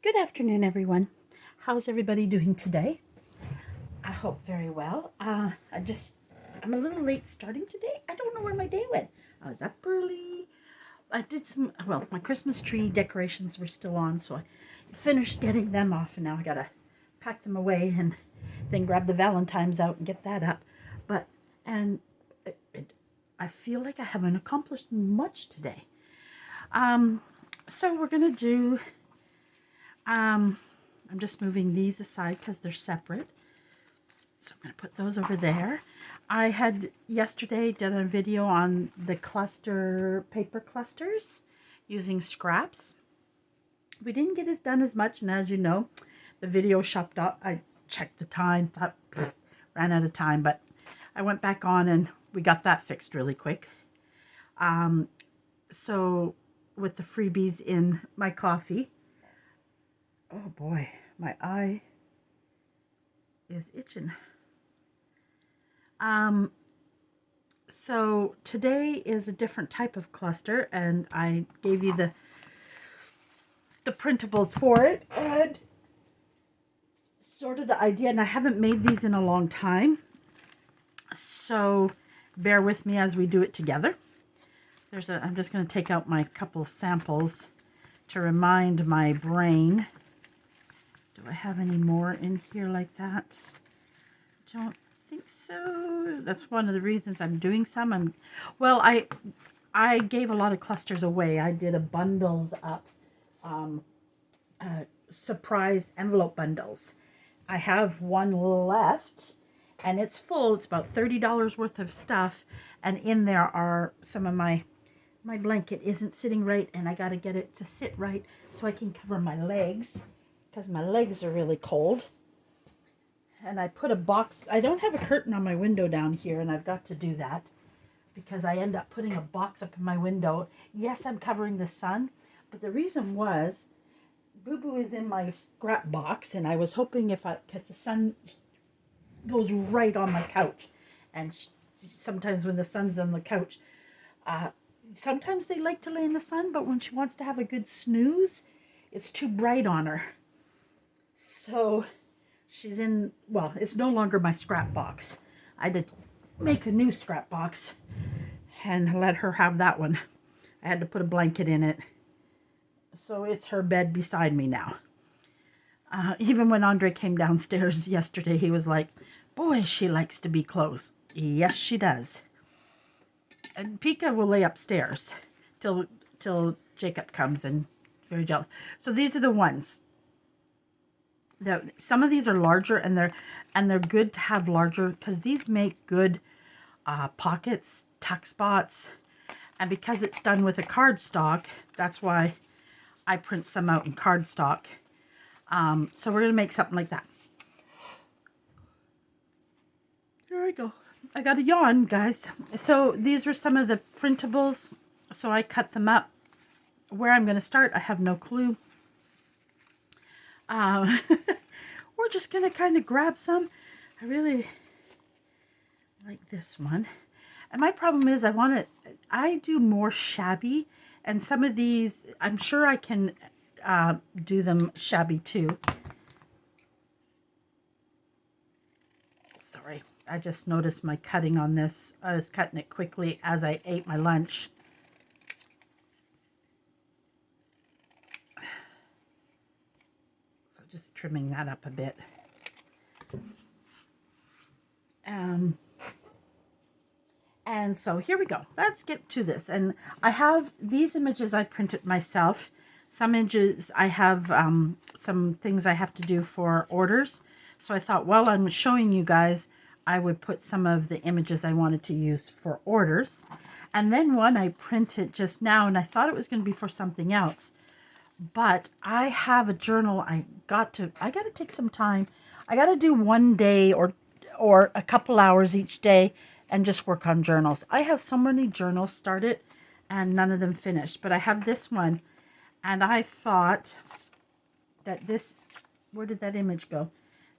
Good afternoon, everyone. How's everybody doing today? I hope very well. I'm a little late starting today. I don't know where my day went. I was up early. I did my Christmas tree decorations were still on, so I finished getting them off, and now I gotta pack them away and then grab the Valentine's out and get that up. But, and I feel like I haven't accomplished much today. So we're gonna do, I'm just moving these aside because they're separate. So I'm going to put those over there. I had yesterday done a video on the paper clusters using scraps. We didn't get as done as much, and as you know, the video shopped up. I checked the time, thought ran out of time, but I went back on and we got that fixed really quick. So with the freebies in my coffee, oh boy, my eye is itching. So today is a different type of cluster, and I gave you the printables for it and sort of the idea, and I haven't made these in a long time, so bear with me as we do it together. I'm just going to take out my couple samples to remind my brain. Do I have any more in here like that? Don't think so. That's one of the reasons I'm doing some. I gave a lot of clusters away. I did a bundles up, surprise envelope bundles. I have one left, and it's full. It's about $30 worth of stuff, and in there are some of my blanket isn't sitting right, and I got to get it to sit right so I can cover my legs, because my legs are really cold. And I put a box. I don't have a curtain on my window down here, and I've got to do that because I end up putting a box up in my window. Yes, I'm covering the sun, but the reason was Boo Boo is in my scrap box, and I was hoping because the sun goes right on my couch, and sometimes when the sun's on the couch, sometimes they like to lay in the sun, but when she wants to have a good snooze, it's too bright on her. So she's in, well, it's no longer my scrap box. I had to make a new scrap box and let her have that one. I had to put a blanket in it. So it's her bed beside me now. Even when Andre came downstairs yesterday, he was like, boy, she likes to be close. Yes, she does. And Pika will lay upstairs till Jacob comes, and very jealous. So these are the ones. Some of these are larger, and they're good to have larger because these make good pockets, tuck spots, and because it's done with a cardstock, that's why I print some out in cardstock. So we're gonna make something like that. There I go. I got a yawn, guys. So these were some of the printables. So I cut them up. Where I'm gonna start, I have no clue. We're just gonna kind of grab some. I really like this one, and my problem is I do more shabby, and some of these I'm sure I can do them shabby too. Sorry, I just noticed my cutting on this. I was cutting it quickly as I ate my lunch. Just trimming that up a bit. And so here we go. Let's get to this. And I have these images I printed myself. Some images I have some things I have to do for orders. So I thought while I'm showing you guys, I would put some of the images I wanted to use for orders. And then one I printed just now, and I thought it was going to be for something else. But I have a journal. I got to take some time. I got to do one day or a couple hours each day and just work on journals. I have so many journals started and none of them finished. But I have this one, and I thought that where did that image go?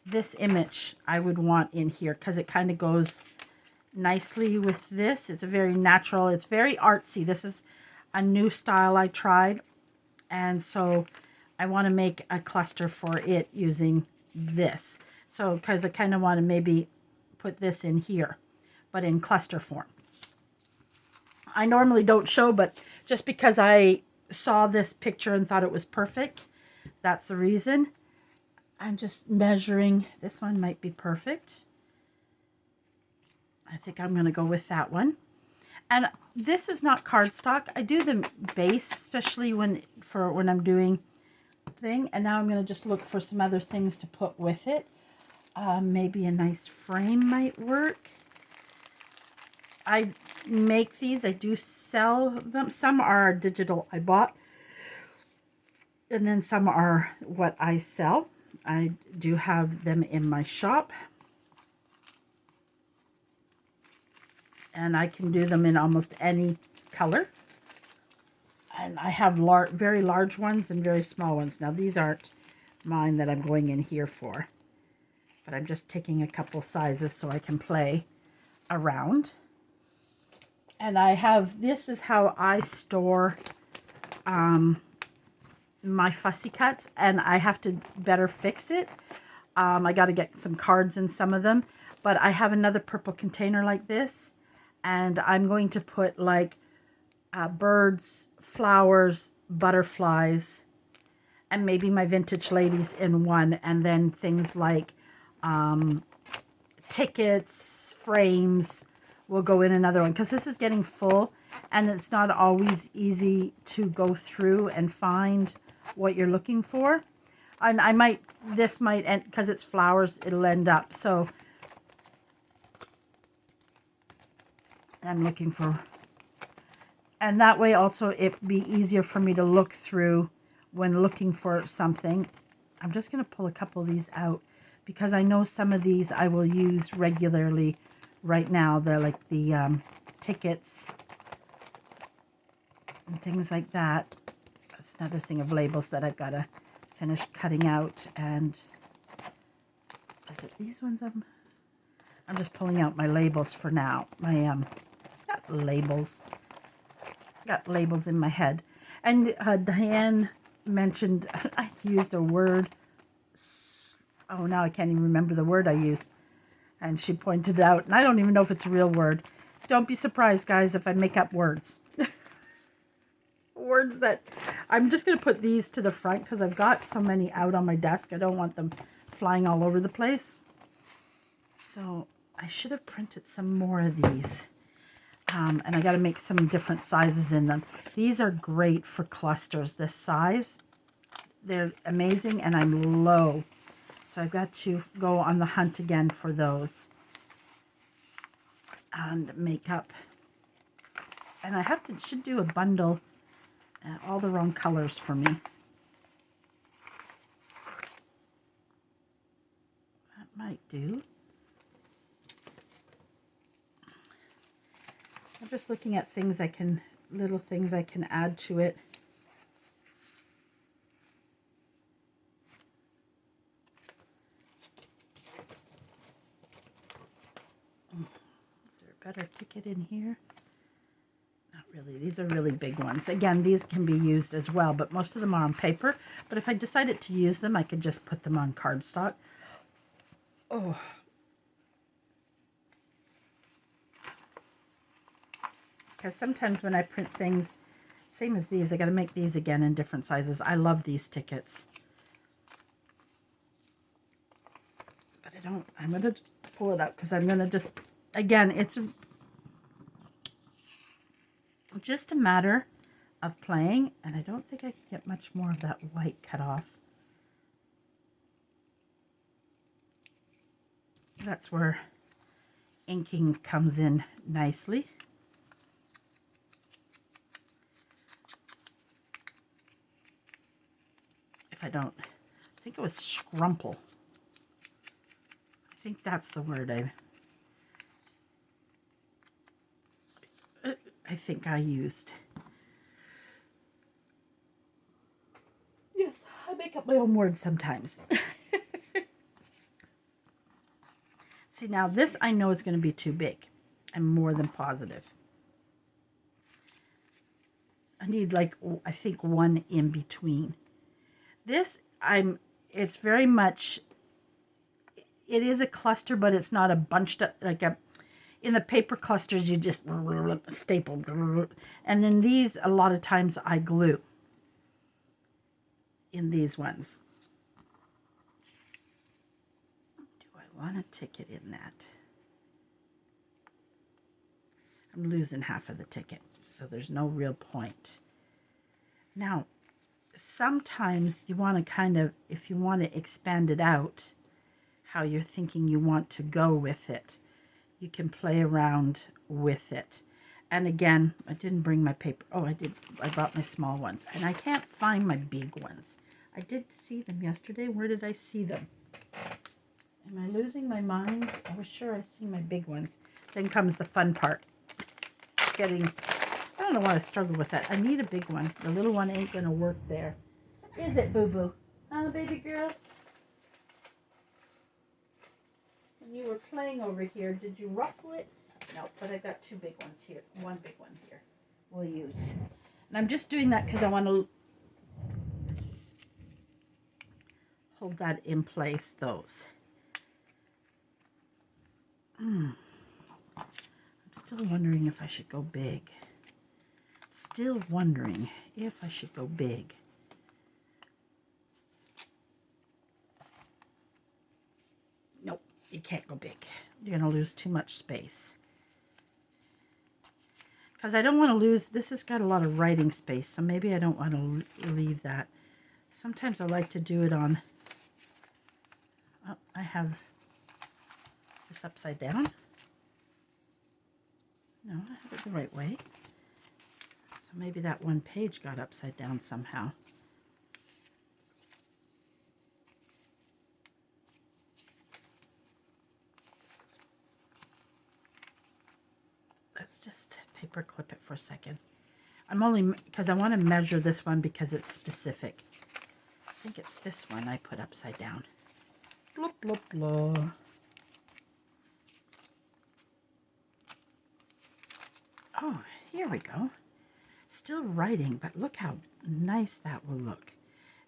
This image I would want in here because it kind of goes nicely with this. It's a very natural. It's very artsy. This is a new style I tried. And so I want to make a cluster for it using this. So, because I kind of want to maybe put this in here, but in cluster form. I normally don't show, but just because I saw this picture and thought it was perfect, that's the reason. I'm just measuring. This one might be perfect. I think I'm going to go with that one. And this is not cardstock. I do the base, especially when I'm doing thing. And now I'm going to just look for some other things to put with it. Maybe a nice frame might work. I make these. I do sell them. Some are digital I bought. And then some are what I sell. I do have them in my shop. And I can do them in almost any color. And I have very large ones and very small ones. Now these aren't mine that I'm going in here for. But I'm just taking a couple sizes so I can play around. And I have, this is how I store my fussy cuts. And I have to better fix it. I got to get some cards in some of them. But I have another purple container like this. And I'm going to put like birds, flowers, butterflies, and maybe my vintage ladies in one. And then things like tickets, frames will go in another one. Because this is getting full and it's not always easy to go through and find what you're looking for. And I might, this might, end because it's flowers, it'll end up. So I'm looking for, and that way also it'd be easier for me to look through when looking for something. I'm just going to pull a couple of these out because I know some of these I will use regularly right now. They're like the tickets and things like that. That's another thing of labels that I've got to finish cutting out. And is it these ones? I'm just pulling out my labels for now. My got labels in my head. And Diane mentioned I used a word. Oh, now I can't even remember the word I used. And she pointed out, and I don't even know if it's a real word. Don't be surprised, guys, if I make up words. Words that I'm just going to put these to the front because I've got so many out on my desk. I don't want them flying all over the place. So I should have printed some more of these. And I got to make some different sizes in them. These are great for clusters this size. They're amazing, and I'm low. So I've got to go on the hunt again for those. And make up. And I should do a bundle. All the wrong colors for me. That might do. I'm just looking at things little things I can add to it. Is there a better ticket in here? Not really. These are really big ones. Again, these can be used as well, but most of them are on paper. But if I decided to use them, I could just put them on cardstock. Oh. Because sometimes when I print things, same as these, I got to make these again in different sizes. I love these tickets. But I'm going to pull it out because I'm going to just, again, it's just a matter of playing. And I don't think I can get much more of that white cut off. That's where inking comes in nicely. I think it was scrumple. I think that's the word I think I used. Yes, I make up my own words sometimes. See, now this I know is going to be too big. I'm more than positive. I need like, I think one in between. It's very much, it is a cluster, but it's not a bunched up, like in the paper clusters, you just staple. And then these, a lot of times I glue in these ones. Do I want a ticket in that? I'm losing half of the ticket, so there's no real point. Now, sometimes you want to kind of, if you want to expand it out, how you're thinking you want to go with it, you can play around with it. And again, I didn't bring my paper. Oh, I did. I brought my small ones, and I can't find my big ones. I did see them yesterday. Where did I see them? Am I losing my mind? I was sure I see my big ones. Then comes the fun part. I don't know why I struggle with that. I need a big one. The little one ain't gonna work there. Is it, boo-boo? Huh, baby girl? When you were playing over here, did you ruffle it? No, but I got two big ones here. One big one here we'll use. And I'm just doing that because I want to hold that in place, those. I'm still wondering if I should go big. Still wondering if I should go big. Nope, you can't go big. You're going to lose too much space. Because I don't want to lose, this has got a lot of writing space, so maybe I don't want to leave that. Sometimes I like to do it on, oh, I have this upside down. No, I have it the right way. So maybe that one page got upside down somehow. Let's just paper clip it for a second. I'm only, because I want to measure this one because it's specific. I think it's this one I put upside down. Bloop, bloop, bloop. Oh, here we go. Still writing, but look how nice that will look.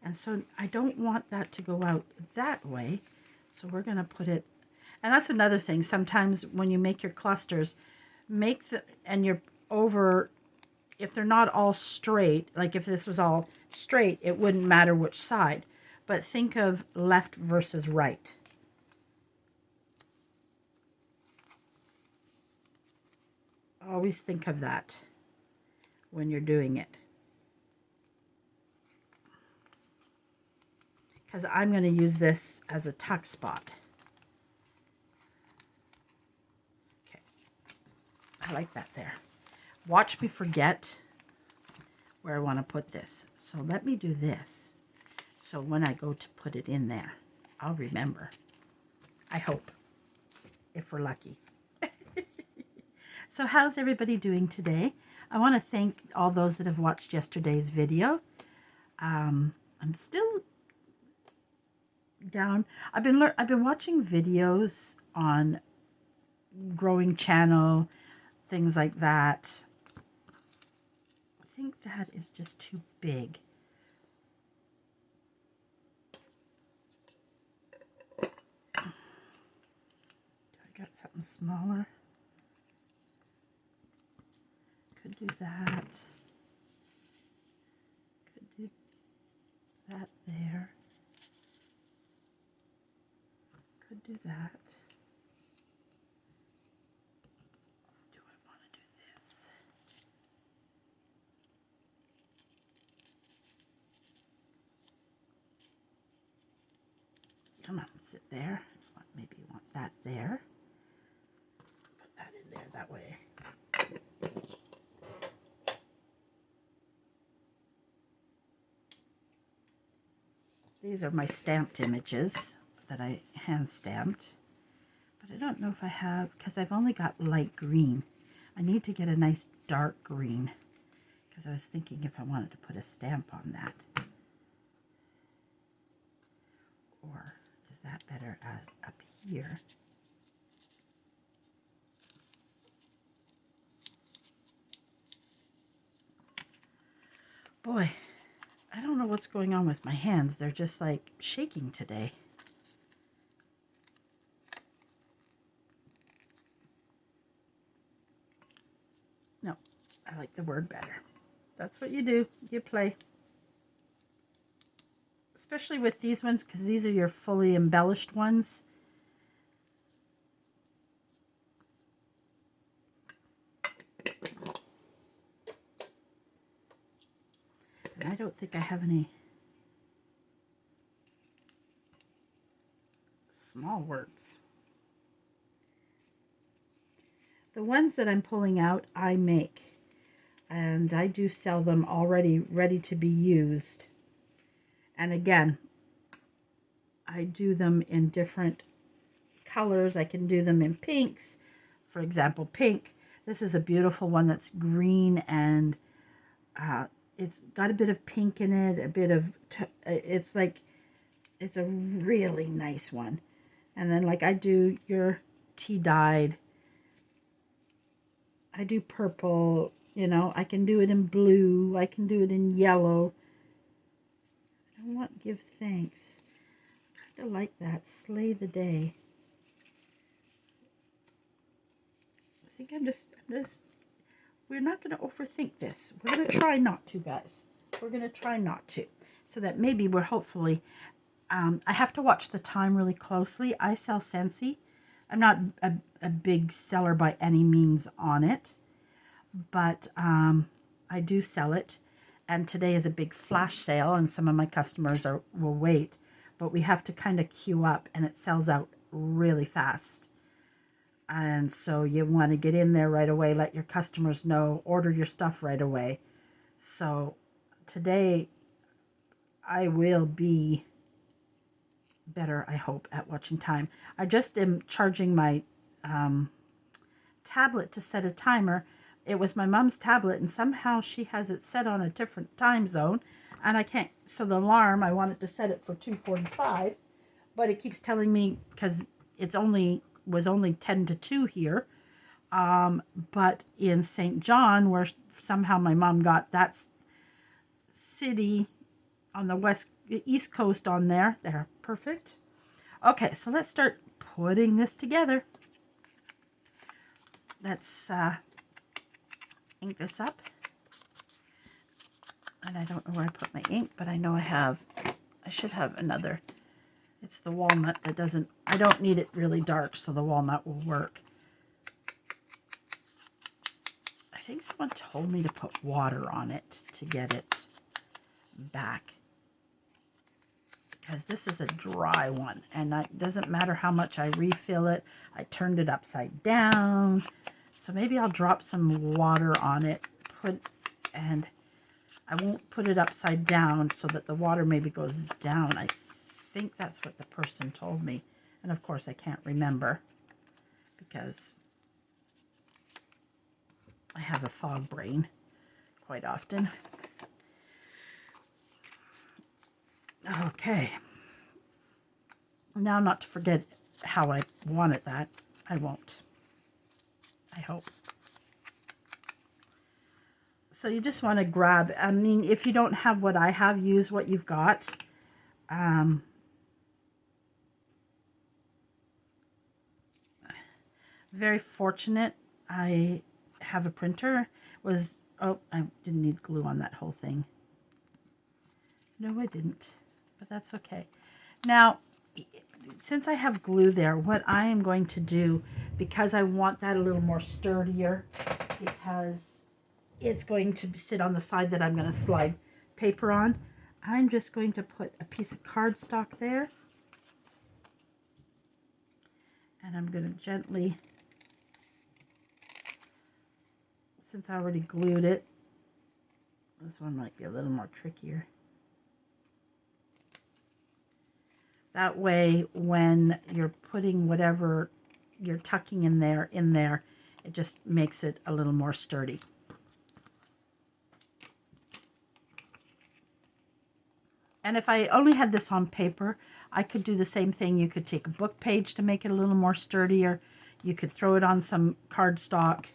And so I don't want that to go out that way. So we're going to put it, and that's another thing. Sometimes when you make your clusters, and you're over, if they're not all straight, like if this was all straight, it wouldn't matter which side. But think of left versus right. Always think of that when you're doing it. Because I'm going to use this as a tuck spot. Okay. I like that there. Watch me forget where I want to put this. So let me do this. So when I go to put it in there, I'll remember. I hope, if we're lucky. So how's everybody doing today? I want to thank all those that have watched yesterday's video. I'm still down. I've been watching videos on growing channel, things like that. I think that is just too big. Do I got something smaller? Could do that. Could do that there. Could do that. Do I want to do this? Come on, sit there. Maybe you want that there. Put that in there that way. These are my stamped images that I hand stamped, but I don't know if I have, because I've only got light green. I need to get a nice dark green, because I was thinking if I wanted to put a stamp on that. Or is that better up here? Boy, I don't know what's going on with my hands. They're just like shaking today. No, I like the word better. That's what you do. You play. Especially with these ones, because these are your fully embellished ones. And I don't think I have any small words. The ones that I'm pulling out, I make. And I do sell them already ready to be used. And again, I do them in different colors. I can do them in pinks. For example, pink. This is a beautiful one that's green and it's got a bit of pink in it, a bit of, it's like, it's a really nice one. And then like I do your tea dyed, I do purple, you know, I can do it in blue, I can do it in yellow. I don't want give thanks. I kind of like that, slay the day. I think I'm just, we're not going to overthink this. We're going to try not to, guys. We're going to try not to. So that maybe we're hopefully, I have to watch the time really closely. I sell Scentsy. I'm not a big seller by any means on it, but I do sell it. And today is a big flash sale, and some of my customers will wait. But we have to kind of queue up, and it sells out really fast. And so you want to get in there right away, let your customers know, order your stuff right away. So today I will be better, I hope, at watching time. I just am charging my tablet to set a timer. It was my mom's tablet, and somehow she has it set on a different time zone, and I can't. So the alarm, I wanted to set it for 2:45, but it keeps telling me, because it's was only 10 to 2 here, but in St. John, where somehow my mom got that city on the east coast on there, perfect. Okay, so let's start putting this together. Let's ink this up. And I don't know where I put my ink, but I know I should have another. It's the walnut that doesn't, I don't need it really dark, so the walnut will work. I think someone told me to put water on it to get it back. Because this is a dry one, and it doesn't matter how much I refill it. I turned it upside down. So maybe I'll drop some water on it, and I won't put it upside down so that the water maybe goes down. I think that's what the person told me. And of course I can't remember because I have a fog brain quite often. Okay. Now not to forget how I wanted that. I won't. I hope. So you just want to grab, I mean, if you don't have what I have, use what you've got. Very fortunate. I have a printer. Oh, I didn't need glue on that whole thing. No, I didn't, but that's okay. Now, since I have glue there, what I am going to do, because I want that a little more sturdier, because it's going to sit on the side that I'm going to slide paper on, I'm just going to put a piece of cardstock there. And I'm going to gently, since I already glued it, this one might be a little more trickier. That way, when you're putting whatever you're tucking in there, it just makes it a little more sturdy. And if I only had this on paper, I could do the same thing. You could take a book page to make it a little more sturdier. You could throw it on some cardstock.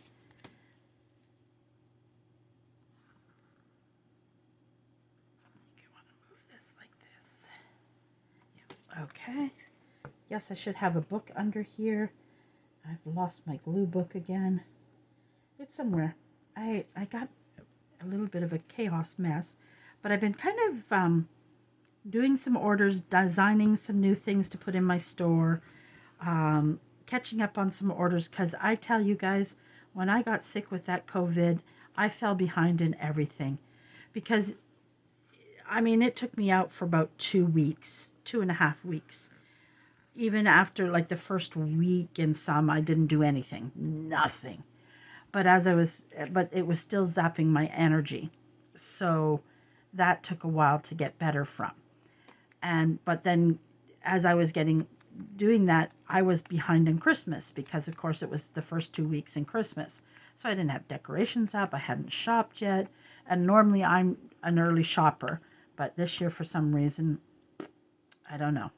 Okay. Yes, I should have a book under here. I've lost my glue book again. It's somewhere. I got a little bit of a chaos mess, but I've been kind of doing some orders, designing some new things to put in my store, catching up on some orders, because I tell you guys, when I got sick with that COVID, I fell behind in everything. Because, I mean, it took me out for about 2 weeks, 2.5 weeks. Even after like the first week and some, I didn't do anything, nothing. But but it was still zapping my energy. So that took a while to get better from. But then as I was doing that, I was behind in Christmas because of course it was the first 2 weeks in Christmas. So I didn't have decorations up. I hadn't shopped yet. And normally I'm an early shopper, but this year for some reason, I don't know.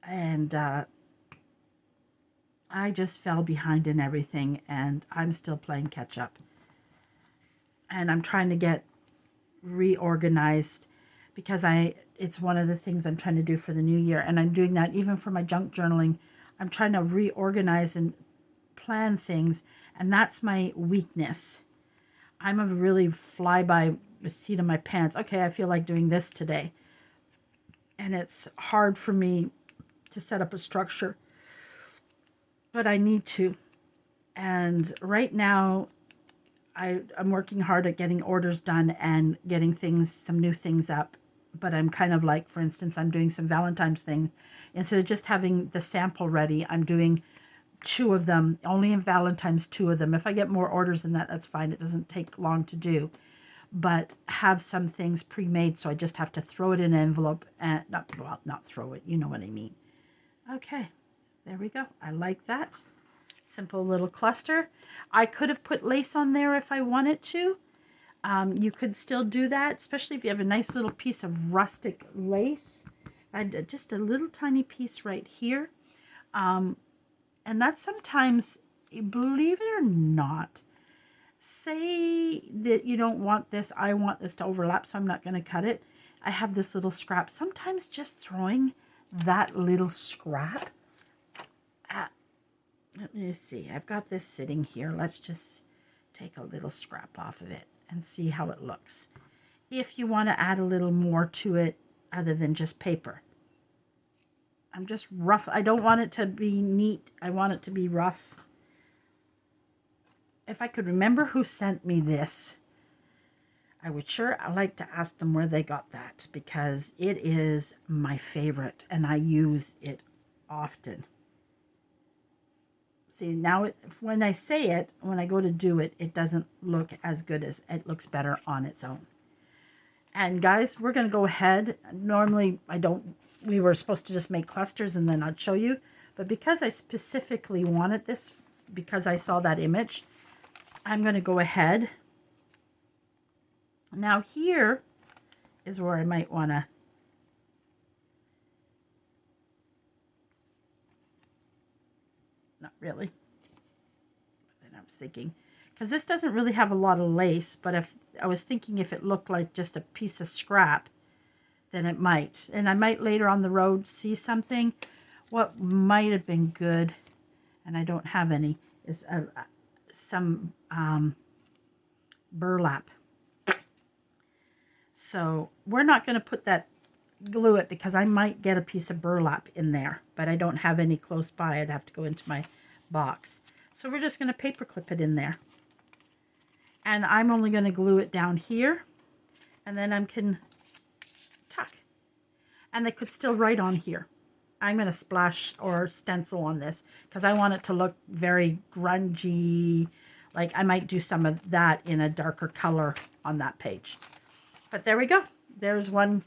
And I just fell behind in everything, and I'm still playing catch up. And I'm trying to get reorganized because it's one of the things I'm trying to do for the new year, and I'm doing that even for my junk journaling. I'm trying to reorganize and plan things, and that's my weakness. I'm a really fly by the seat of my pants. Okay, I feel like doing this today, and it's hard for me to set up a structure, but I need to. And right now I'm working hard at getting orders done and getting some new things up. But I'm kind of like, for instance, I'm doing some Valentine's thing. Instead of just having the sample ready, I'm doing 2 of them, only in Valentine's, 2 of them. If I get more orders than that, that's fine. It doesn't take long to do. But have some things pre-made, so I just have to throw it in an envelope and not throw it, you know what I mean. Okay, there we go. I like that. Simple little cluster. I could have put lace on there if I wanted to. You could still do that, especially if you have a nice little piece of rustic lace. And just a little tiny piece right here. And that's sometimes, believe it or not, say that you don't want this, I want this to overlap, so I'm not going to cut it. I have this little scrap. Sometimes just throwing that little scrap. Let me see. I've got this sitting here. Let's just take a little scrap off of it and see how it looks. If you want to add a little more to it other than just paper. I'm just rough. I don't want it to be neat. I want it to be rough. If I could remember who sent me this, I would like to ask them where they got that, because it is my favorite and I use it often. See, now when I say it, when I go to do it, it doesn't look as good as it looks better on its own. And guys, we're going to go ahead. Normally, we were supposed to just make clusters and then I'd show you. But because I specifically wanted this, because I saw that image, I'm going to go ahead. Now here is where I might want to not really. But then I was thinking, because this doesn't really have a lot of lace, but if I was thinking if it looked like just a piece of scrap, then it might. And I might later on the road see something. What might have been good, and I don't have any, is some burlap. So we're not going to glue it because I might get a piece of burlap in there, but I don't have any close by. I'd have to go into my box. So we're just going to paper clip it in there. And I'm only going to glue it down here, and then I can tuck. And they could still write on here. I'm going to splash or stencil on this because I want it to look very grungy. Like I might do some of that in a darker color on that page. But there we go. There's one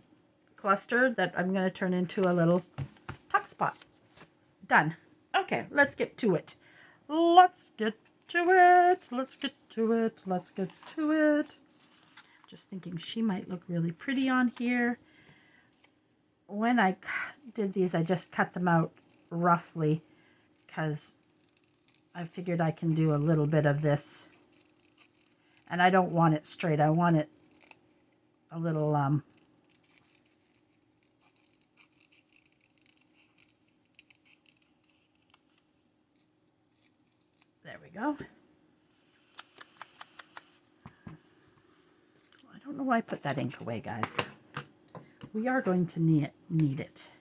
cluster that I'm going to turn into a little tuck spot. Done. Okay, let's get to it. Let's get to it. Let's get to it. Let's get to it. Just thinking she might look really pretty on here. When I did these, I just cut them out roughly because I figured I can do a little bit of this. And I don't want it straight. I want it a little There we go. I don't know why I put that ink away, guys. We are going to need it.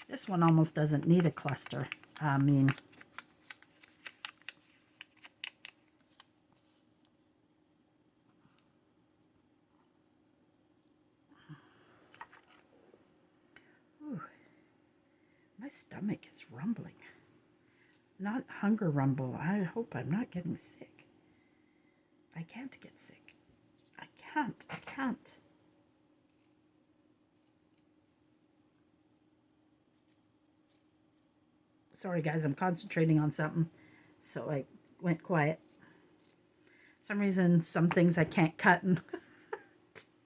This one almost doesn't need a cluster. I mean, ooh, my stomach is rumbling. Not hunger rumble. I hope I'm not getting sick. I can't get sick. I can't. Sorry guys, I'm concentrating on something, so I went quiet. For some reason, some things I can't cut and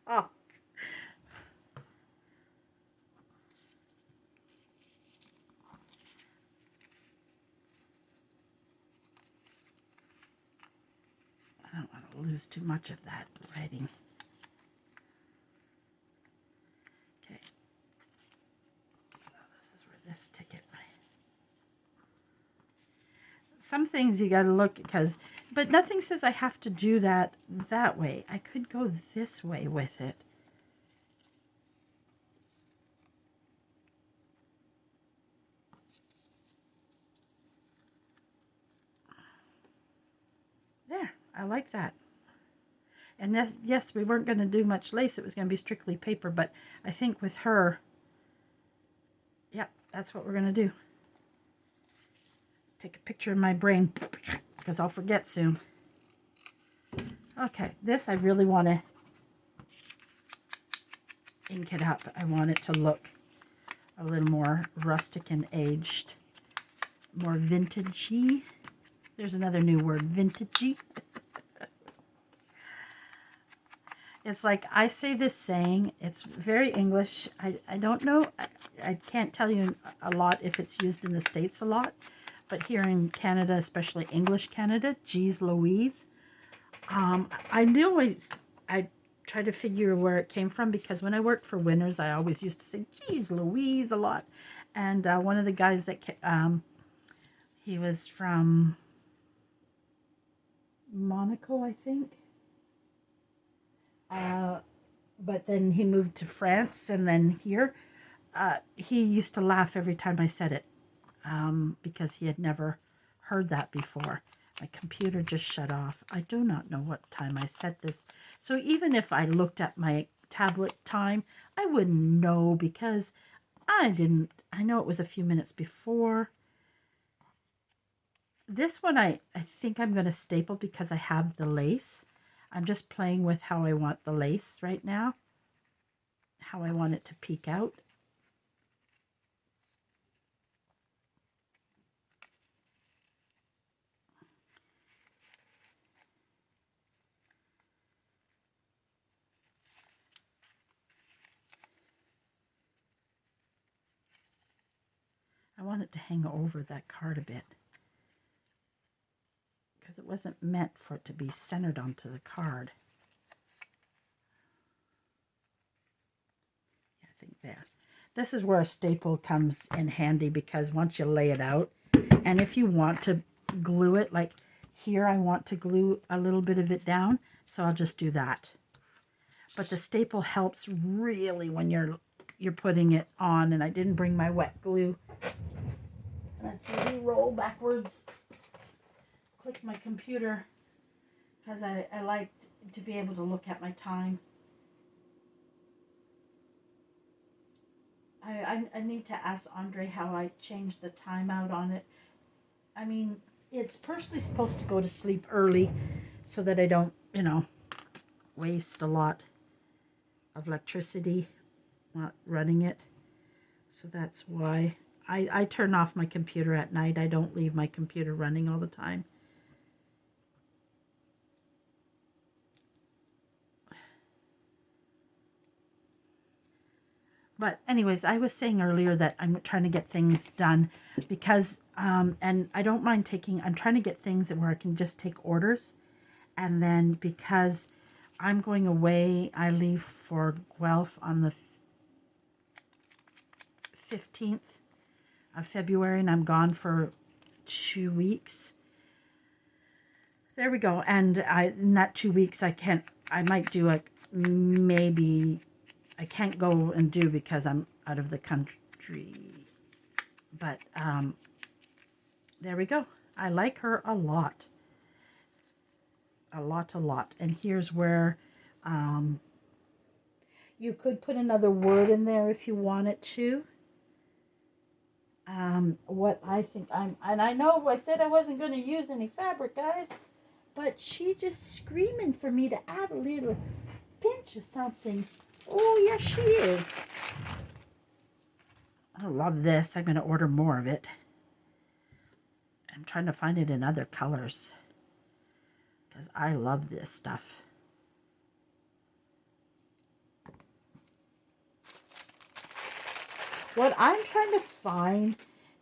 talk. I don't want to lose too much of that writing. Okay. So this is where this ticket. Some things you got to look because, but nothing says I have to do that way. I could go this way with it. There, I like that. And yes, we weren't going to do much lace. It was going to be strictly paper, but I think with her, yep, that's what we're going to do. Take a picture in my brain because I'll forget soon. Okay, this I really want to ink it up. I want it to look a little more rustic and aged, more vintagey. There's another new word, vintagey. It's like I say this saying, it's very English. I don't know, I can't tell you a lot if it's used in the States a lot, but here in Canada, especially English Canada, geez Louise. I knew I tried to figure where it came from because when I worked for Winners, I always used to say geez Louise a lot. And one of the guys that he was from Monaco, I think. But then he moved to France and then here. He used to laugh every time I said it because he had never heard that before. My computer just shut off. I do not know what time I set this. So even if I looked at my tablet time, I wouldn't know because I know it was a few minutes before. This one I think I'm going to staple because I have the lace. I'm just playing with how I want the lace right now. How I want it to peek out. I want it to hang over that card a bit. Because it wasn't meant for it to be centered onto the card. Yeah, I think there. This is where a staple comes in handy because once you lay it out, and if you want to glue it, like here I want to glue a little bit of it down, so I'll just do that. But the staple helps really when you're putting it on, and I didn't bring my wet glue. Let's see, we roll backwards. Click my computer because I like to be able to look at my time. I need to ask Andre how I change the timeout on it. I mean, it's personally supposed to go to sleep early so that I don't, waste a lot of electricity not running it. So that's why I turn off my computer at night. I don't leave my computer running all the time. But anyways, I was saying earlier that I'm trying to get things done because, and I don't mind I'm trying to get things where I can just take orders. And then because I'm going away, I leave for Guelph on the 15th. of February, and I'm gone for 2 weeks. There we go. And in that 2 weeks, I might do like maybe, I can't go and do because I'm out of the country. But there we go. I like her a lot. A lot. And here's where you could put another word in there if you wanted to. What I think and I know I said I wasn't going to use any fabric, guys, but she just screaming for me to add a little pinch of something. Oh, yes, she is. I love this. I'm going to order more of it. I'm trying to find it in other colors because I love this stuff. What I'm trying to find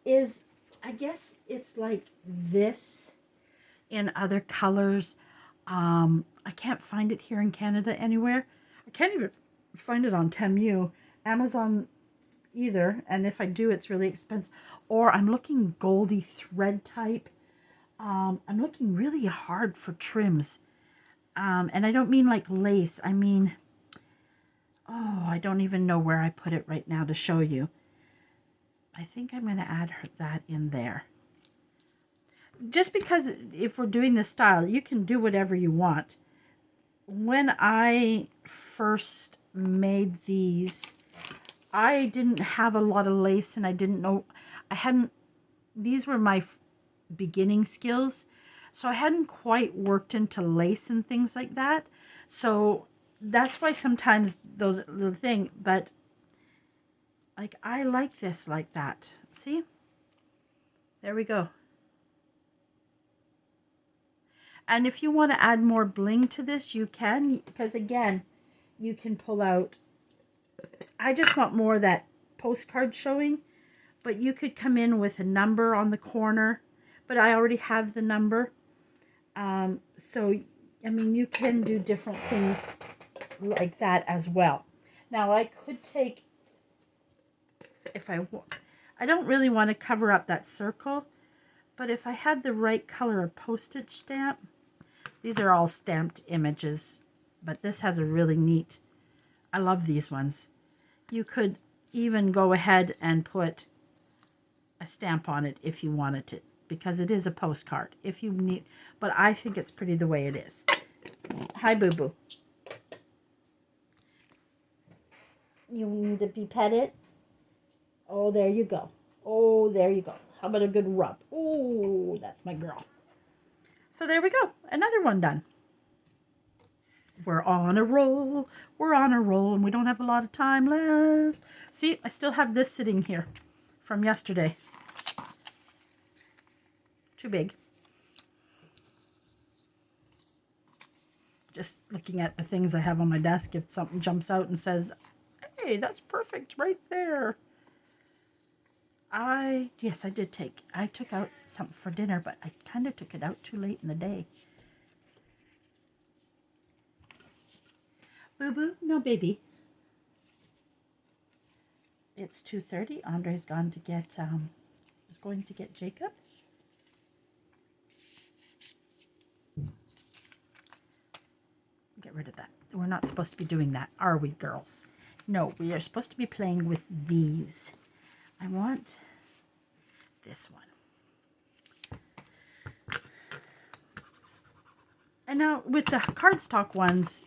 is, I guess it's like this in other colors. I can't find it here in Canada anywhere. I can't even find it on Temu, Amazon either. And if I do, it's really expensive. Or I'm looking goldy thread type. I'm looking really hard for trims. And I don't mean like lace. I mean, oh, I don't even know where I put it right now to show you. I think I'm going to add that in there. Just because if we're doing this style, you can do whatever you want. When I first made these, I didn't have a lot of lace, and I didn't know, these were my beginning skills. So I hadn't quite worked into lace and things like that. So that's why sometimes those little thing, but like, I like this like that. See? There we go. And if you want to add more bling to this, you can. Because, again, you can pull out. I just want more of that postcard showing. But you could come in with a number on the corner. But I already have the number. So, I mean, you can do different things like that as well. Now, I could take... If I don't really want to cover up that circle, but if I had the right color of postage stamp, these are all stamped images, but this has a really neat, I love these ones. You could even go ahead and put a stamp on it if you wanted to, because it is a postcard if you need, but I think it's pretty the way it is. Hi, Boo Boo. You need to be petted? Oh, there you go. Oh, there you go. How about a good rub? Oh, that's my girl. So there we go. Another one done. We're on a roll. We're on a roll, and we don't have a lot of time left. See, I still have this sitting here from yesterday. Too big. Just looking at the things I have on my desk, if something jumps out and says, hey, that's perfect right there. Yes, I took out something for dinner, but I kind of took it out too late in the day. Boo Boo, no baby. It's 2:30. Andre's gone to get, is going to get Jacob. Get rid of that. We're not supposed to be doing that, are we, girls? No, we are supposed to be playing with these. I want this one. And now with the cardstock ones,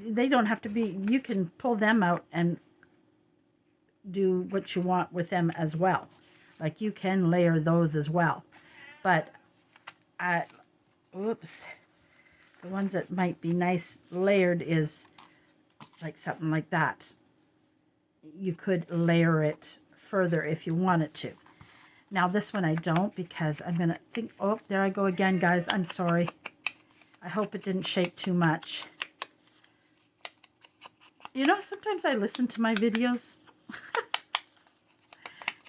they don't have to be, you can pull them out and do what you want with them as well. Like, you can layer those as well. But, oops, the ones that might be nice layered is like something like that. You could layer it further if you wanted to. Now this one I don't, because I'm gonna think, oh, there I go again, guys. I'm sorry. I hope it didn't shake too much. You know, sometimes I listen to my videos.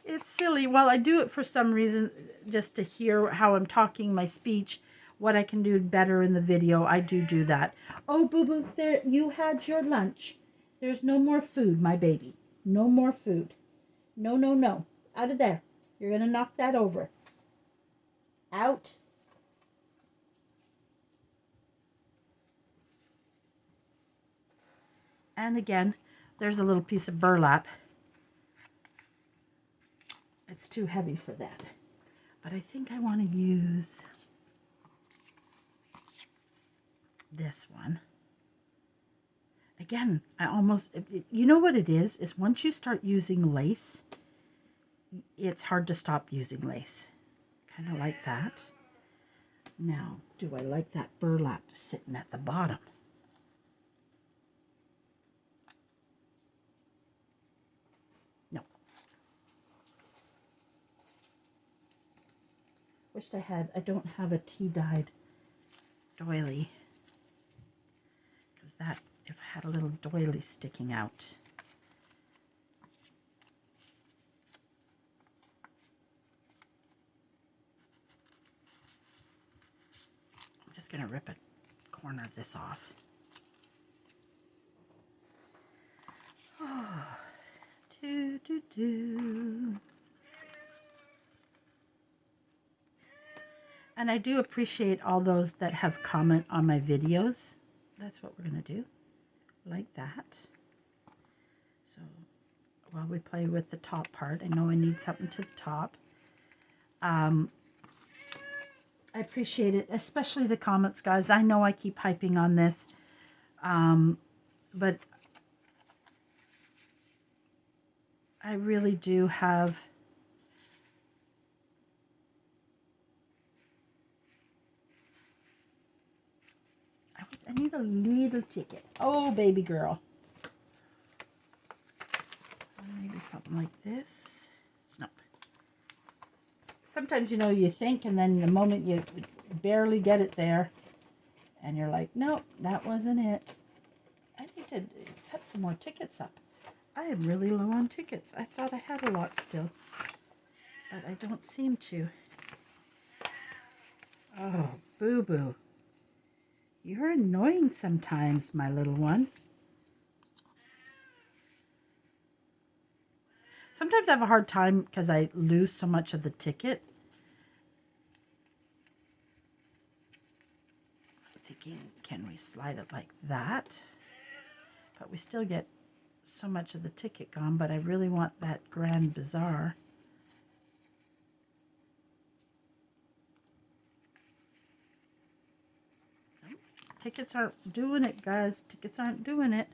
It's silly. Well, I do it for some reason, just to hear how I'm talking, my speech, what I can do better in the video. I do that. Oh, Boo Boo, there, you had your lunch. There's no more food, my baby. No more food. No, no, no. Out of there. You're going to knock that over. Out. And again, there's a little piece of burlap. It's too heavy for that. But I think I want to use this one. Again, you know what it is once you start using lace, it's hard to stop using lace. Kind of like that. Now, do I like that burlap sitting at the bottom? No. Wished I don't have a tea-dyed doily. Because that, if I had a little doily sticking out. I'm just going to rip a corner of this off. Oh, And I do appreciate all those that have comment on my videos. That's what we're going to do. Like that. So while we play with the top part, I know I need something to the top. I appreciate it, especially the comments, guys. I know I keep hyping on this, but I really do have I need a little ticket. Oh, baby girl. Maybe something like this. Nope. Sometimes, you know, you think, and then the moment you barely get it there, and you're like, nope, that wasn't it. I need to cut some more tickets up. I am really low on tickets. I thought I had a lot still, but I don't seem to. Oh, boo-boo. You're annoying sometimes, my little one. Sometimes I have a hard time because I lose so much of the ticket. I'm thinking, can we slide it like that? But we still get so much of the ticket gone, but I really want that Grand Bazaar. Tickets aren't doing it, guys. Tickets aren't doing it.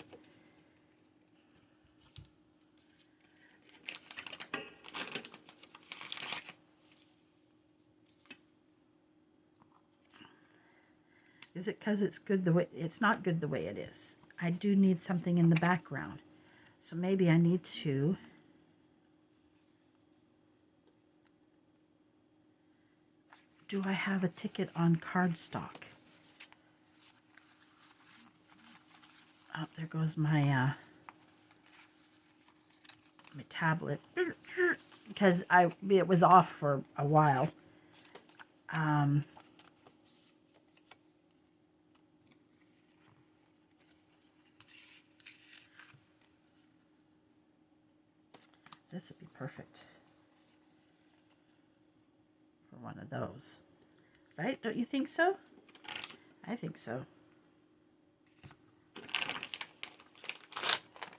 Is it because it's good the way it's not good the way it is? I do need something in the background. So maybe I need to do I have a ticket on cardstock? Oh, there goes my my tablet because it was off for a while. This would be perfect for one of those, right? Don't you think so? I think so.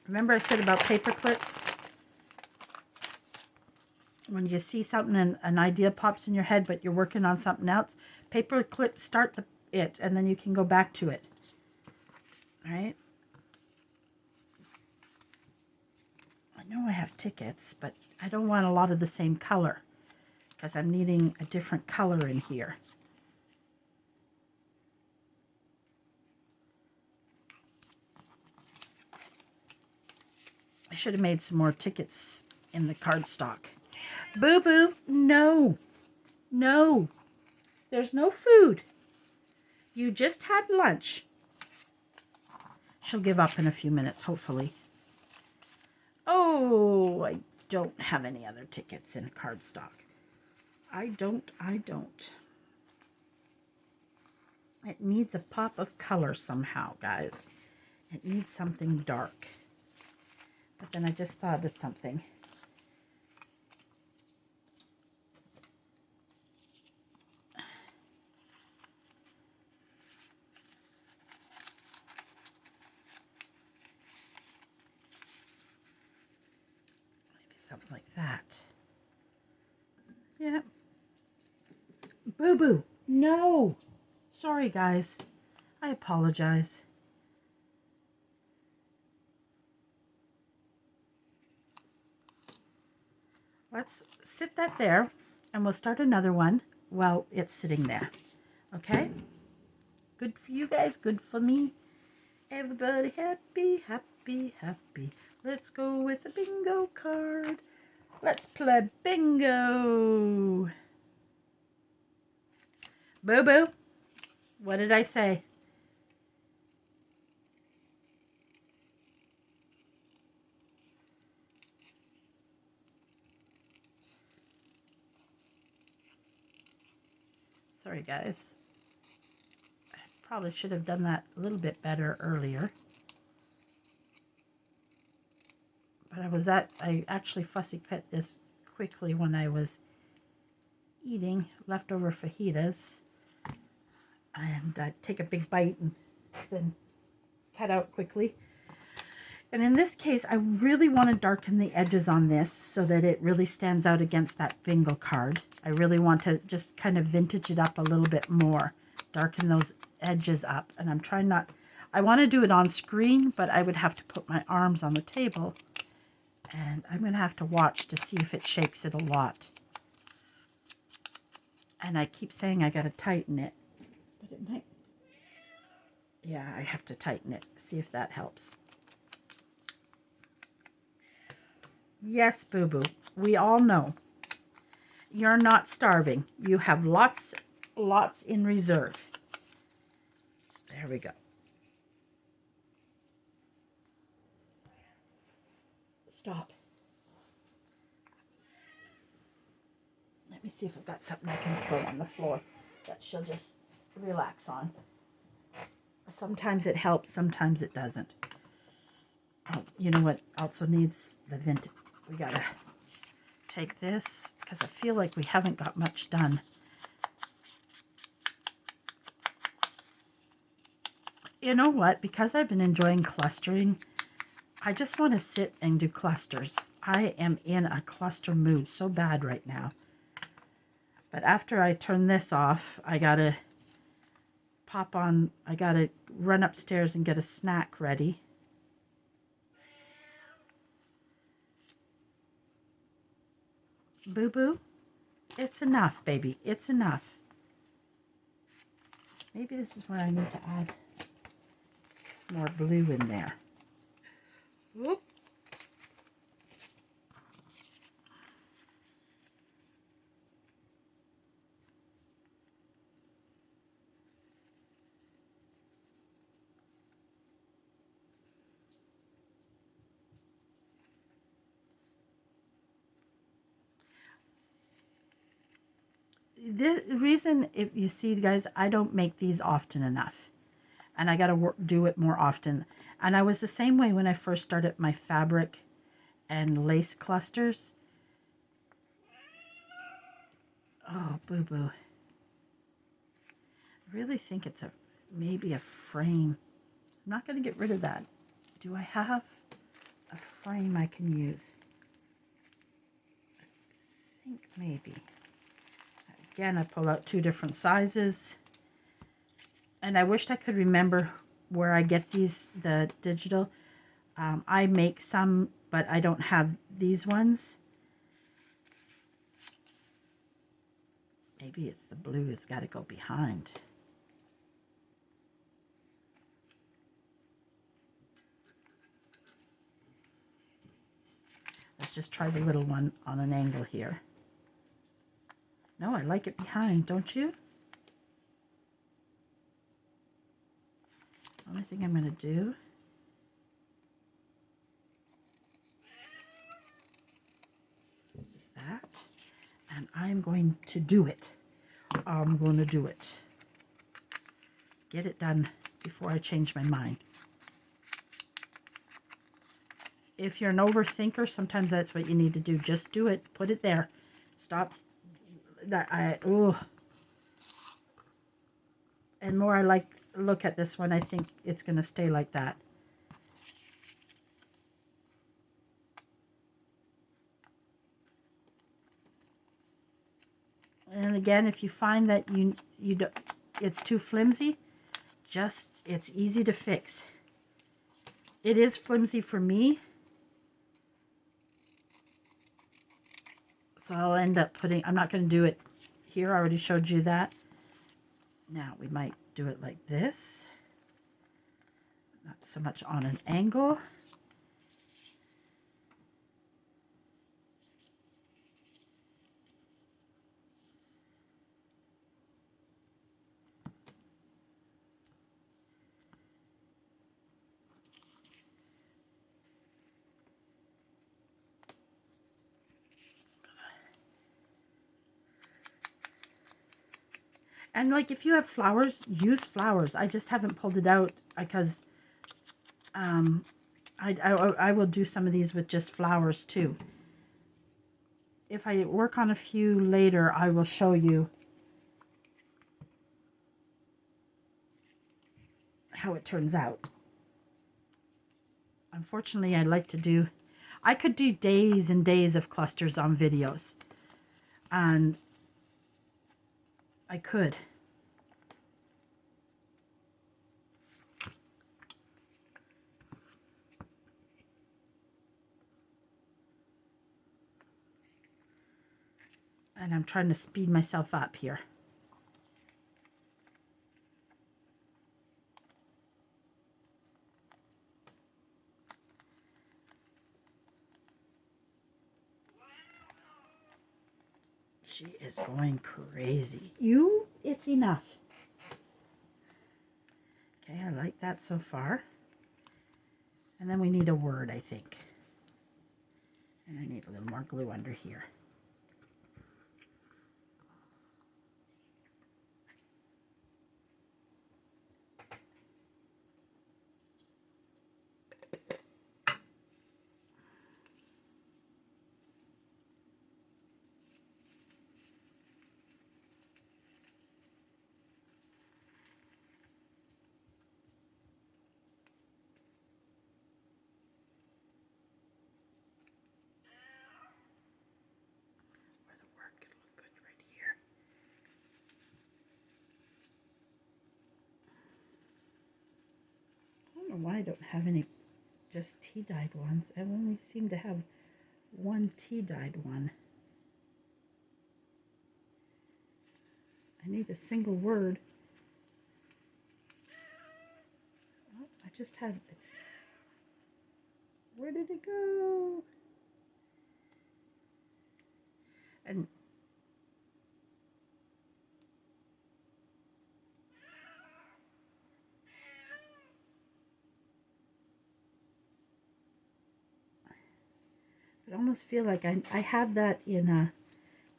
Remember I said about paper clips? When you see something and an idea pops in your head, but you're working on something else, paper clips start it, and then you can go back to it. All right? I know I have tickets, but I don't want a lot of the same color because I'm needing a different color in here. I should have made some more tickets in the cardstock. Boo-boo, no. No. There's no food. You just had lunch. She'll give up in a few minutes, hopefully. Oh, I don't have any other tickets in cardstock. I don't. It needs a pop of color somehow, guys. It needs something dark. But then I just thought of something. something like that. Yeah. Boo-boo. No. Sorry, guys. I apologize. Let's sit that there, and we'll start another one while it's sitting there. Okay? Good for you guys, good for me. Everybody happy, happy, happy. Let's go with a bingo card. Let's play bingo. Boo-boo. What did I say? Sorry, guys. I probably should have done that a little bit better earlier. But I actually fussy cut this quickly when I was eating leftover fajitas. And I'd take a big bite and then cut out quickly. And in this case, I really want to darken the edges on this so that it really stands out against that bingo card. I really want to just kind of vintage it up a little bit more, darken those edges up. And I'm trying not, I want to do it on screen, but I would have to put my arms on the table. And I'm going to have to watch to see if it shakes it a lot. And I keep saying I got to tighten it, but it might. Yeah, I have to tighten it, see if that helps. Yes, Boo-Boo, we all know. You're not starving. You have lots in reserve. There we go. Stop. Let me see if I've got something I can throw on the floor that she'll just relax on. Sometimes it helps, sometimes it doesn't. Oh, you know what also needs the vintage? We gotta take this because I feel like we haven't got much done. You know what? Because I've been enjoying clustering, I just want to sit and do clusters. I am in a cluster mood so bad right now. But after I turn this off, I gotta I gotta run upstairs and get a snack ready. Boo-Boo, it's enough, baby. It's enough. Maybe this is where I need to add some more blue in there. Whoop. The reason, if you see, guys, I don't make these often enough, and I got to do it more often. And I was the same way when I first started my fabric and lace clusters. Oh, Boo-Boo. I really think it's maybe a frame. I'm not going to get rid of that. Do I have a frame I can use? I think maybe. Again, I pull out 2 different sizes. And I wished I could remember where I get the digital. I make some, but I don't have these ones. Maybe it's the blue has got to go behind. Let's just try the little one on an angle here. No, I like it behind, don't you? Only thing I'm going to do is that, and I'm going to do it. I'm going to do it. Get it done before I change my mind. If you're an overthinker, sometimes that's what you need to do. Just do it. Put it there. Stop. And more I look at this one, I think it's going to stay like that. And again, if you find that you don't, it's too flimsy, it's easy to fix. It is flimsy for me, so I'll end up putting, I'm not going to do it here, I already showed you that. Now we might do it like this, not so much on an angle. And like if you have flowers, use flowers. I just haven't pulled it out because I will do some of these with just flowers too. If I work on a few later, I will show you how it turns out. Unfortunately, I could do days and days of clusters on videos. And I could. And I'm trying to speed myself up here. She is going crazy. It's enough. Okay, I like that so far. And then we need a word, I think. And I need a little more glue under here. I don't know why I don't have any just tea-dyed ones. I only seem to have one tea-dyed one. I need a single word. Oh, I just have it. Where did it go? And I almost feel like I have that in a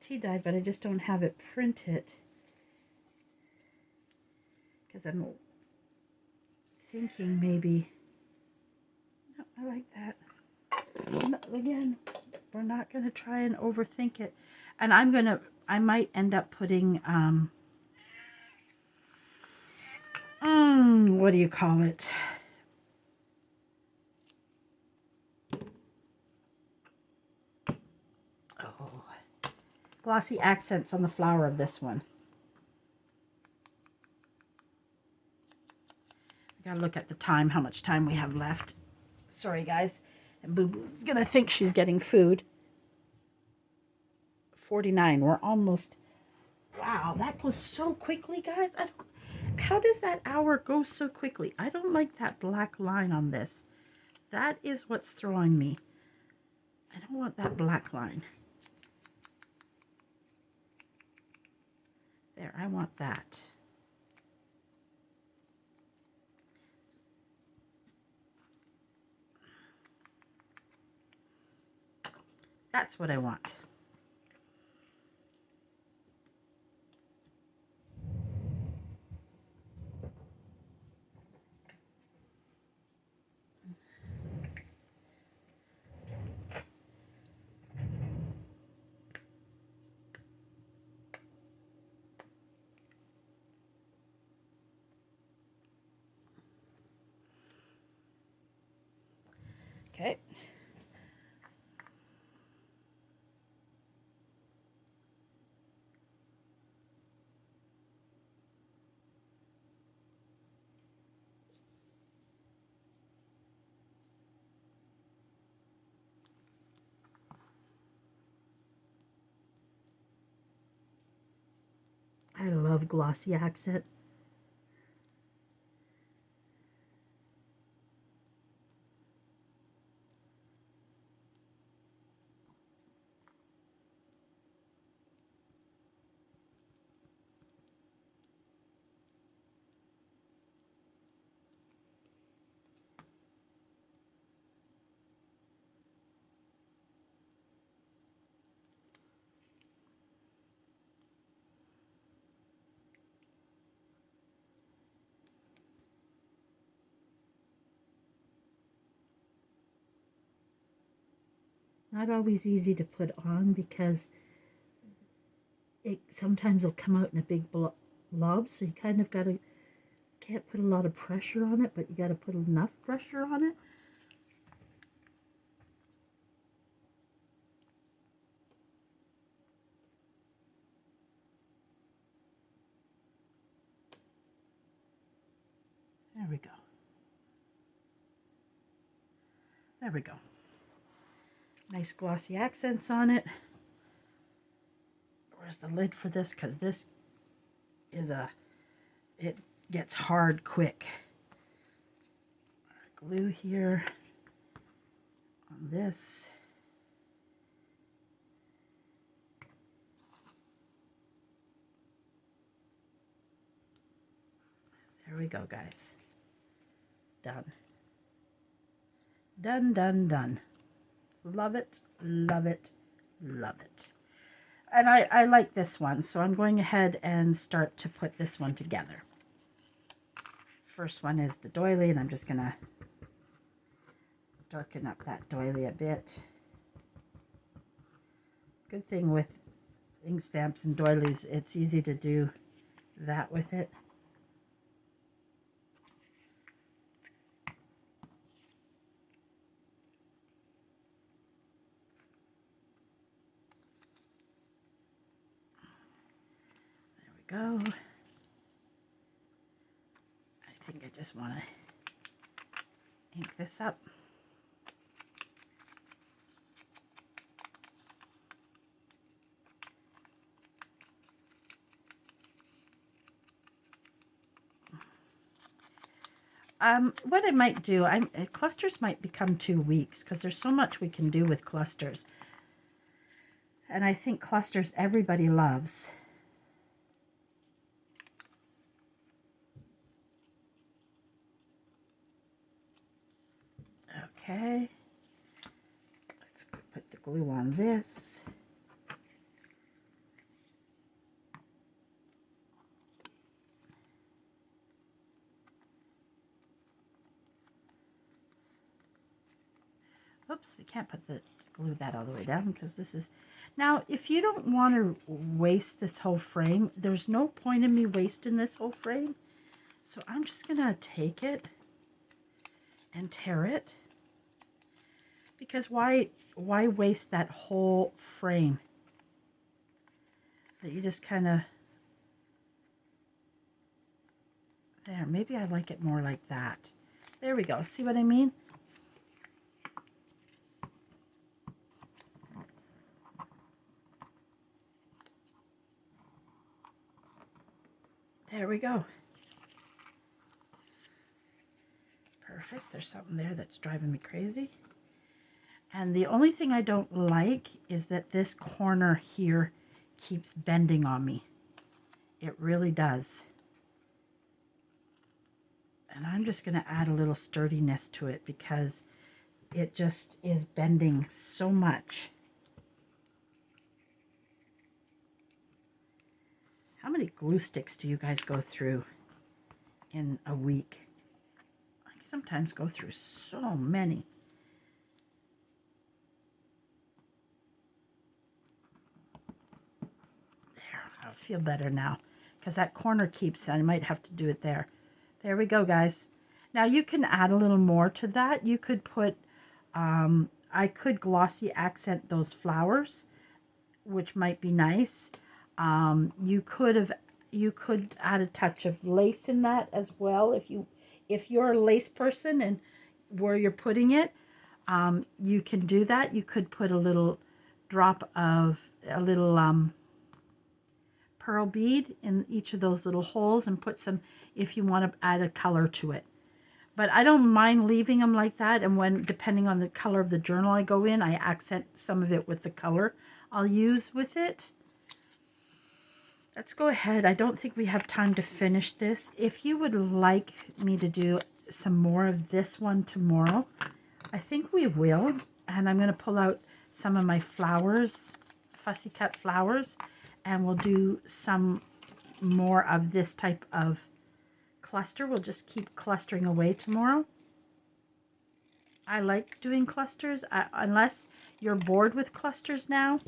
tea dye, but I just don't have it printed because I'm thinking maybe. No, I like that. Again, we're not going to try and overthink it. And I might end up putting, what do you call it? Oh, glossy accents on the flower of this one. I gotta look at the time, how much time we have left. Sorry, guys. And Boo Boo's gonna think she's getting food. 49. We're almost. Wow, that goes so quickly, guys. How does that hour go so quickly? I don't like that black line on this. That is what's throwing me. I don't want that black line. There, I want that. That's what I want. Okay. of glossy accent. Not always easy to put on because it sometimes will come out in a big blob, so you kind of can't put a lot of pressure on it, but you got to put enough pressure on it. There we go. There we go. Nice glossy accents on it. Where's the lid for this? Because this is it gets hard quick. Glue here on this. There we go, guys. Done. Done, done, done. Love it, love it, love it. And I like this one, so I'm going ahead and start to put this one together. First one is the doily, and I'm just going to darken up that doily a bit. Good thing with ink stamps and doilies, it's easy to do that with it. Go. I think I just want to ink this up. What I might do, clusters might become 2 weeks because there's so much we can do with clusters. And I think clusters everybody loves. Okay, let's put the glue on this. Oops, we can't put the glue that all the way down because this is... Now, if you don't want to waste this whole frame, there's no point in me wasting this whole frame. So I'm just going to take it and tear it. Because why waste that whole frame? That you just kind of... There, maybe I like it more like that. There we go. See what I mean? There we go. Perfect. There's something there that's driving me crazy. And the only thing I don't like is that this corner here keeps bending on me. It really does. And I'm just going to add a little sturdiness to it because it just is bending so much. How many glue sticks do you guys go through in a week? I sometimes go through so many. There, I feel better now because that corner keeps, I might have to do it there. There we go, guys. Now you can add a little more to that. You could put, I could glossy accent those flowers, which might be nice. You could add a touch of lace in that as well. If you're a lace person and where you're putting it, you can do that. You could put a little drop of a little pearl bead in each of those little holes and put some if you want to add a color to it. But I don't mind leaving them like that, and when, depending on the color of the journal I go in, I accent some of it with the color I'll use with it. Let's go ahead. I don't think we have time to finish this. If you would like me to do some more of this one tomorrow, I think we will. And I'm going to pull out some of my flowers, fussy cut flowers, and we'll do some more of this type of cluster. We'll just keep clustering away tomorrow. I like doing clusters, unless you're bored with clusters now.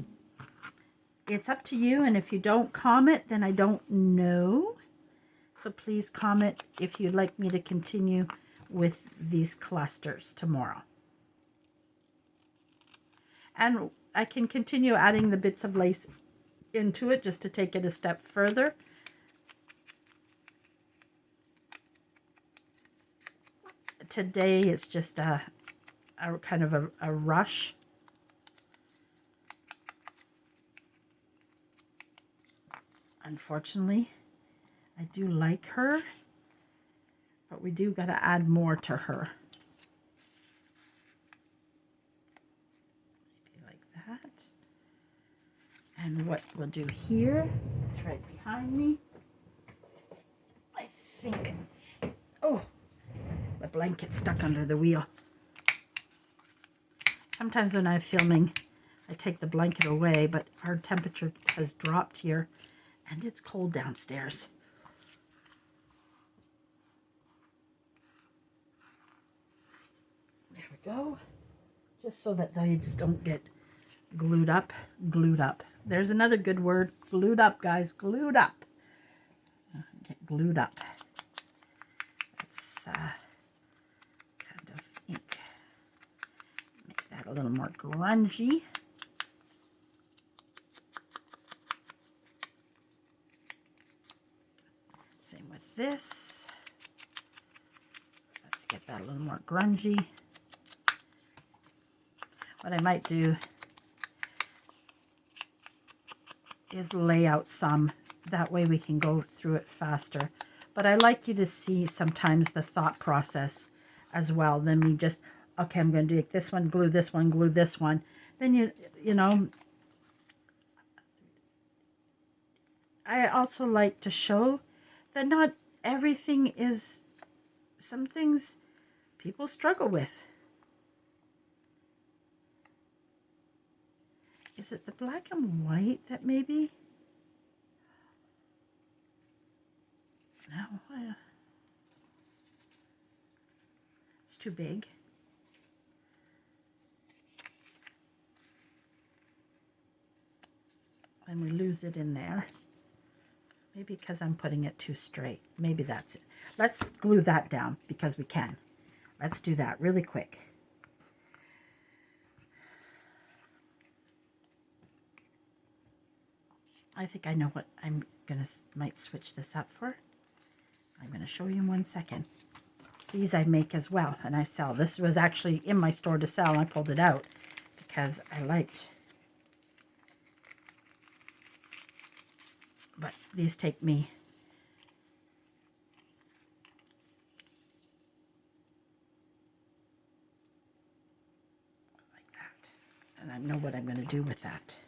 It's up to you, and if you don't comment, then I don't know. So please comment if you'd like me to continue with these clusters tomorrow. And I can continue adding the bits of lace into it just to take it a step further. Today it's just a kind of a rush. Unfortunately, I do like her, but we do got to add more to her. Maybe like that. And what we'll do here, it's right behind me. I think, oh, the blanket stuck under the wheel. Sometimes when I'm filming, I take the blanket away, but our temperature has dropped here. And it's cold downstairs. There we go. Just so that these don't get glued up. Glued up. There's another good word. Glued up, guys. Glued up. Get glued up. Let's kind of ink. Make that a little more grungy. This. Let's get that a little more grungy. What I might do is lay out some. That way we can go through it faster. But I like you to see sometimes the thought process as well. Then we just, okay, I'm going to do this one, glue this one, glue this one. Then you know, I also like to show that not everything is, some things people struggle with. Is it the black and white that maybe? No, it's too big. And we lose it in there. Maybe because I'm putting it too straight. Maybe that's it. Let's glue that down because we can. Let's do that really quick. I think I know what I'm gonna might switch this up for. I'm gonna show you in 1 second. These I make as well and I sell. This was actually in my store to sell and I pulled it out because I liked. But these take me like that. And I know what I'm going to do with that.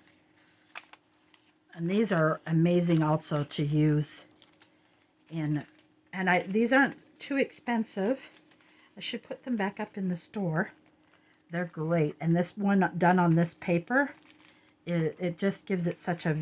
And these are amazing also to use in, and these aren't too expensive. I should put them back up in the store. They're great. And this one done on this paper, it just gives it such a